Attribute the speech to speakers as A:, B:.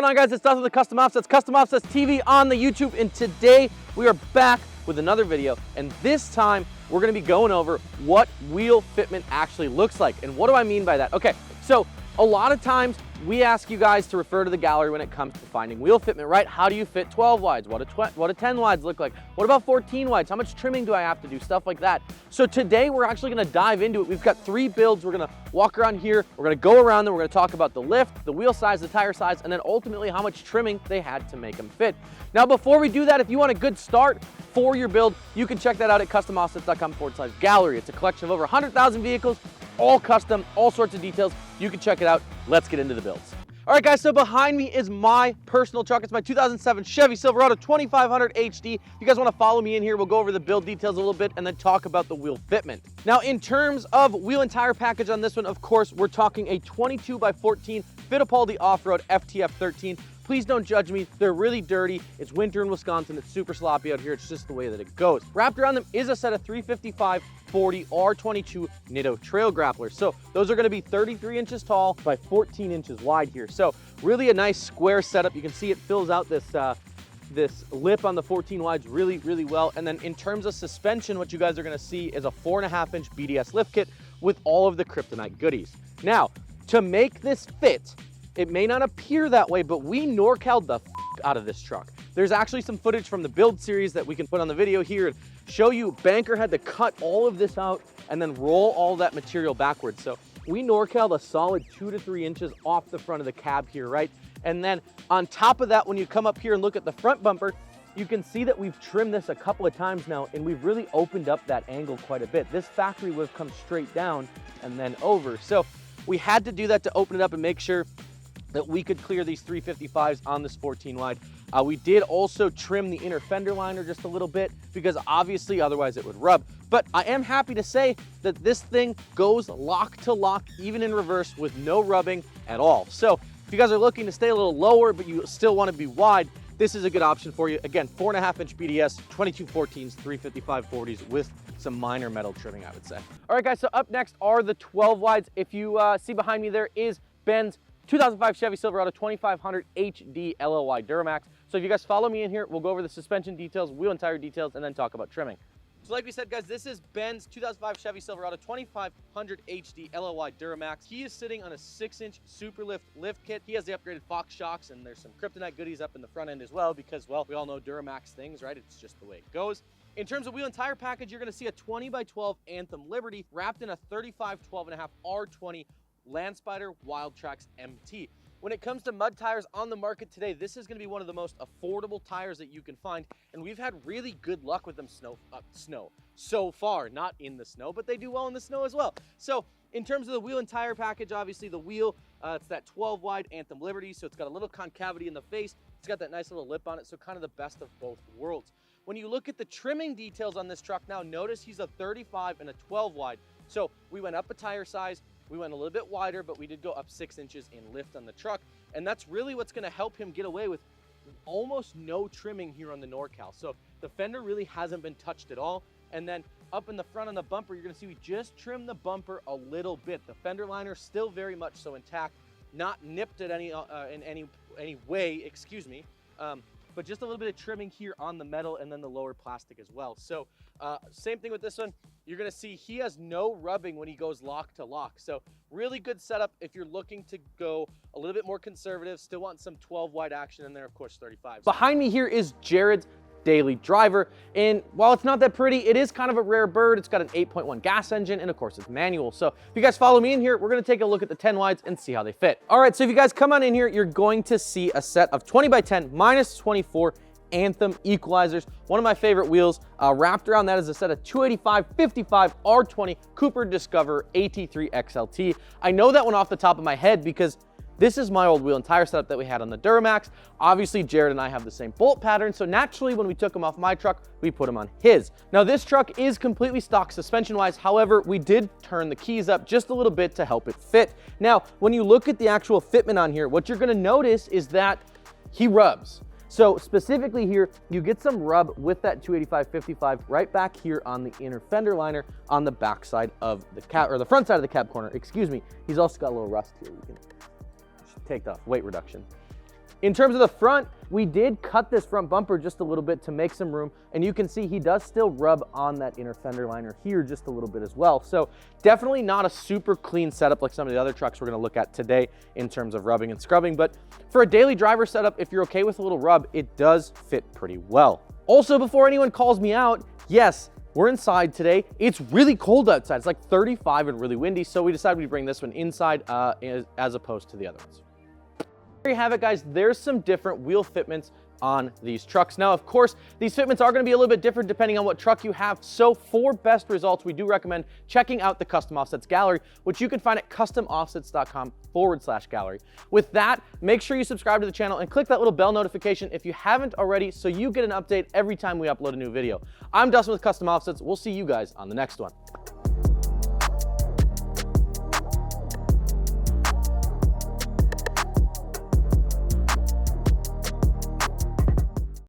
A: going on, guys? It's Dustin with the Custom Offsets, Custom Offsets TV on the YouTube, and today we are back with another video, and this time we're going to be going over what wheel fitment actually looks like. And what do I mean by that? Okay, so a lot of times we ask you guys to refer to the gallery when it comes to finding wheel fitment, right? How do you fit 12 wides? What do 10 wides look like? What about 14 wides? How much trimming do I have to do? Stuff like that. So today we're actually gonna dive into it. We've got 3 builds. We're gonna walk around here. We're gonna go around them. We're gonna talk about the lift, the wheel size, the tire size, and then ultimately how much trimming they had to make them fit. Now, before we do that, if you want a good start for your build, you can check that out at customoffsets.com/gallery. It's a collection of over 100,000 vehicles, all custom, all sorts of details. You can check it out. Let's get into the builds. All right, guys, so behind me is my personal truck. It's my 2007 Chevy Silverado 2500 HD. If you guys want to follow me in here, we'll go over the build details a little bit and then talk about the wheel fitment. Now, in terms of wheel and tire package on this one, of course, we're talking a 22x14 Fittipaldi Off-Road FTF 13. Please don't judge me. They're really dirty. It's winter in Wisconsin. It's super sloppy out here. It's just the way that it goes. Wrapped around them is a set of 355/40 R22 Nitto trail grapplers. So those are going to be 33 inches tall by 14 inches wide here. So really a nice square setup. You can see it fills out this this lip on the 14 wides really well. And then in terms of suspension, what you guys are going to see is a 4.5-inch BDS lift kit with all of the kryptonite goodies. Now, to make this fit, it may not appear that way, but we NorCal'd the out of this truck. There's actually some footage from the build series that we can put on the video here and show you. Banker had to cut all of this out and then roll all that material backwards. So we NorCal'd a solid 2 to 3 inches off the front of the cab here, right? And then on top of that, when you come up here and look at the front bumper, you can see that we've trimmed this a couple of times now, and we've really opened up that angle quite a bit. This factory would have come straight down and then over. So we had to do that to open it up and make sure that we could clear these 355s on this 14 wide. We did also trim the inner fender liner just a little bit because obviously otherwise it would rub. But I am happy to say that this thing goes lock to lock, even in reverse, with no rubbing at all. So if you guys are looking to stay a little lower, but you still want to be wide, this is a good option for you. Again, 4.5-inch BDS, 22/14s, 355/40s with some minor metal trimming, I would say. All right, guys, so up next are the 12 wides. If you see behind me, there is Ben's 2005 Chevy Silverado 2500 HD LLY Duramax. So if you guys follow me in here, we'll go over the suspension details, wheel and tire details, and then talk about trimming. So like we said, guys, this is Ben's 2005 Chevy Silverado 2500 HD LLY Duramax. He is sitting on a 6-inch Superlift lift kit. He has the upgraded Fox shocks, and there's some kryptonite goodies up in the front end as well because, well, we all know Duramax things, right? It's just the way it goes. In terms of wheel and tire package, you're going to see a 20x12 Anthem Liberty wrapped in a 35/12.5 R20 Landspider Wildtrax MT. When it comes to mud tires on the market today, this is going to be one of the most affordable tires that you can find, and we've had really good luck with them so far. Not in the snow, but they do well in the snow as well. So in terms of the wheel and tire package, obviously the wheel, it's that 12 wide Anthem Liberty, so it's got a little concavity in the face. It's got that nice little lip on it, so kind of the best of both worlds. When you look at the trimming details on this truck now, notice he's a 35 and a 12 wide. So we went up a tire size. We went a little bit wider, but we did go up 6 inches in lift on the truck. And that's really what's going to help him get away with almost no trimming here on the NorCal. So the fender really hasn't been touched at all. And then up in the front on the bumper, you're going to see we just trimmed the bumper a little bit. The fender liner still very much so intact, not nipped at in any way, excuse me. But just a little bit of trimming here on the metal and then the lower plastic as well. So same thing with this one. You're going to see he has no rubbing when he goes lock to lock. So really good setup if you're looking to go a little bit more conservative, still want some 12 wide action, and then of course 35s. Behind me here is Jared's daily driver, and while it's not that pretty, it is kind of a rare bird. It's got an 8.1 gas engine, and of course it's manual. So if you guys follow me in here, we're going to take a look at the 10 wides and see how they fit. All right, so if you guys come on in here, you're going to see a set of 20x10 minus 24 Anthem equalizers. One of my favorite wheels. Wrapped around that is a set of 285/55 R20 Cooper Discover AT3 XLT. I know that one off the top of my head because this is my old wheel and tire setup that we had on the Duramax. Obviously, Jared and I have the same bolt pattern, so naturally, when we took them off my truck, we put them on his. Now, this truck is completely stock suspension-wise. However, we did turn the keys up just a little bit to help it fit. Now, when you look at the actual fitment on here, what you're gonna notice is that he rubs. So specifically here, you get some rub with that 285/55 right back here on the inner fender liner on the back side of the cab, or the front side of the cab corner, excuse me. He's also got a little rust here. You can take off, weight reduction. In terms of the front, we did cut this front bumper just a little bit to make some room, and you can see he does still rub on that inner fender liner here just a little bit as well. So definitely not a super clean setup like some of the other trucks we're gonna look at today in terms of rubbing and scrubbing, but for a daily driver setup, if you're okay with a little rub, it does fit pretty well. Also, before anyone calls me out, yes, we're inside today. It's really cold outside. It's like 35 and really windy, so we decided we'd bring this one inside as opposed to the other ones. There you have it, guys. There's some different wheel fitments on these trucks. Now, of course, these fitments are going to be a little bit different depending on what truck you have. So for best results, we do recommend checking out the Custom Offsets Gallery, which you can find at customoffsets.com/gallery. With that, make sure you subscribe to the channel and click that little bell notification if you haven't already, so you get an update every time we upload a new video. I'm Dustin with Custom Offsets. We'll see you guys on the next one.